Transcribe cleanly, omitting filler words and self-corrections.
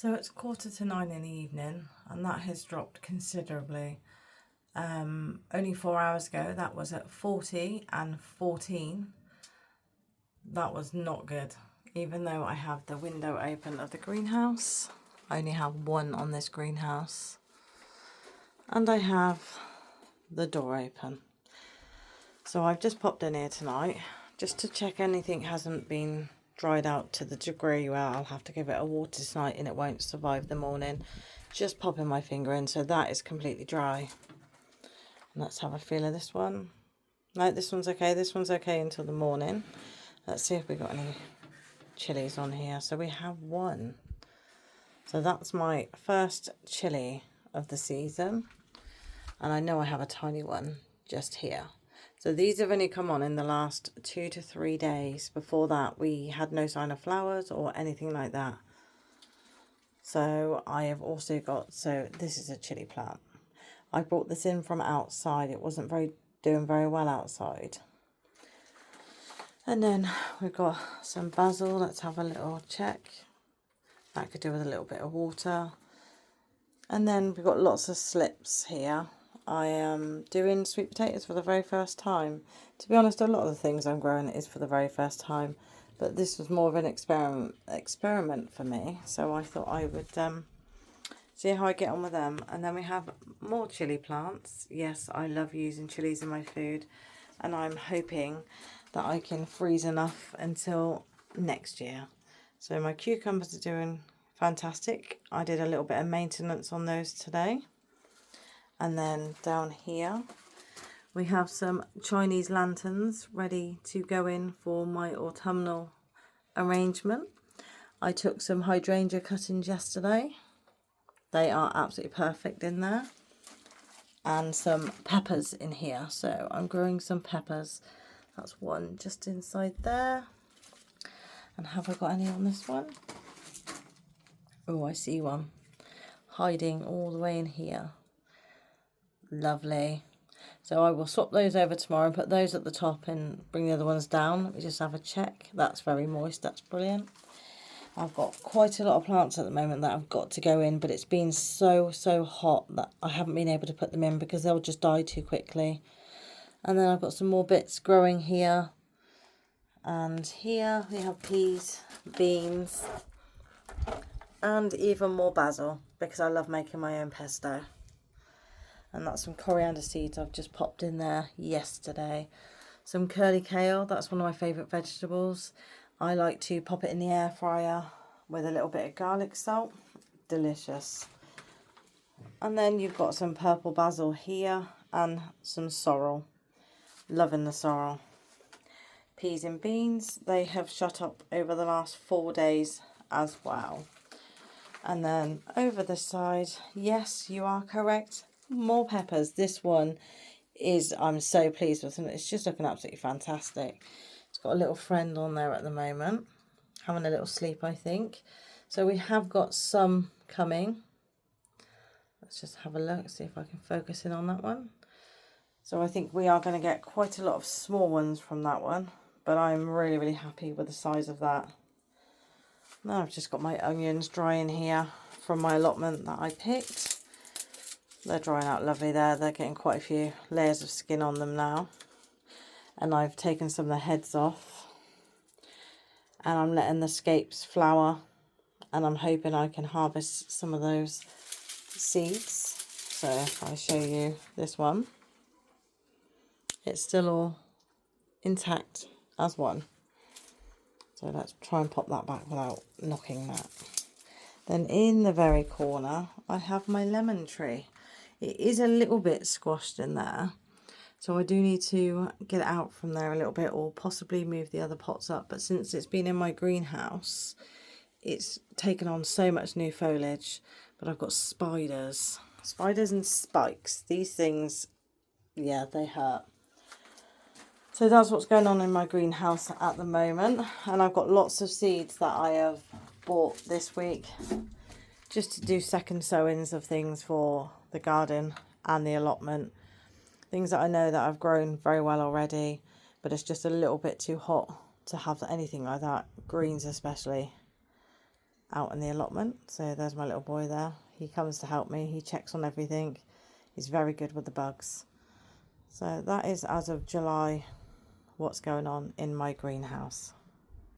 So it's 8:45 in the evening, and that has dropped considerably. Only 4 hours ago, that was at 40 and 14. That was not good. Even though I have the window open of the greenhouse, I only have one on this greenhouse. And I have the door open. So I've just popped in here tonight just to check anything hasn't been dried out to the degree where I'll have to give it a water tonight and it won't survive the morning. Just popping my finger in, so that is completely dry. And let's have a feel of this one. No, this one's okay. This one's okay until the morning. Let's see if we got any chilies on here. So we have one. So that's my first chili of the season. And I know I have a tiny one just here. So these have only come on in the last 2 to 3 days. Before that, we had no sign of flowers or anything like that. So I have also got, so this is a chili plant. I brought this in from outside. It wasn't doing very well outside. And then we've got some basil. Let's have a little check. That could do with a little bit of water. And then we've got lots of slips here. I am doing sweet potatoes for the very first time. To be honest, a lot of the things I'm growing is for the very first time, but this was more of an experiment for me. So I thought I would see how I get on with them. And then we have more chili plants. Yes, I love using chilies in my food, and I'm hoping that I can freeze enough until next year. So my cucumbers are doing fantastic. I did a little bit of maintenance on those today. And then down here we have some Chinese lanterns ready to go in for my autumnal arrangement. I took some hydrangea cuttings yesterday. They are absolutely perfect in there. And some peppers in here. So I'm growing some peppers. That's one just inside there. And have I got any on this one? Oh, I see one hiding all the way in here. Lovely. So I will swap those over tomorrow and put those at the top and bring the other ones down. Let me just have a check. That's very moist. That's brilliant. I've got quite a lot of plants at the moment that I've got to go in, but it's been so hot that I haven't been able to put them in because they'll just die too quickly. And then I've got some more bits growing here. And here we have peas, beans, and even more basil because I love making my own pesto. And that's some coriander seeds I've just popped in there yesterday. Some curly kale, that's one of my favourite vegetables. I like to pop it in the air fryer with a little bit of garlic salt. Delicious. And then you've got some purple basil here and some sorrel. Loving the sorrel. Peas and beans, they have shot up over the last 4 days as well. And then over the side, yes, you are correct. More peppers. This one is, I'm so pleased with it. It's just looking absolutely fantastic. It's got a little friend on there at the moment, having a little sleep, I think. So we have got some coming. Let's just have a look, see if I can focus in on that one. So I think we are going to get quite a lot of small ones from that one, but I'm really happy with the size of that. Now I've just got my onions drying here from my allotment that I picked. They're drying out lovely there. They're getting quite a few layers of skin on them now. And I've taken some of the heads off. And I'm letting the scapes flower. And I'm hoping I can harvest some of those seeds. So if I show you this one, it's still all intact as one. So let's try and pop that back without knocking that. Then in the very corner, I have my lemon tree. It is a little bit squashed in there, so I do need to get it out from there a little bit or possibly move the other pots up. But since it's been in my greenhouse, it's taken on so much new foliage. But I've got spiders and spikes. These things, yeah, they hurt. So that's what's going on in my greenhouse at the moment. And I've got lots of seeds that I have bought this week just to do second sowings of things for the garden and the allotment. Things that I know that I've grown very well already, but it's just a little bit too hot to have anything like that. Greens especially. out in the allotment. So there's my little boy there. He comes to help me. He checks on everything. He's very good with the bugs. So that is, as of July, what's going on in my greenhouse.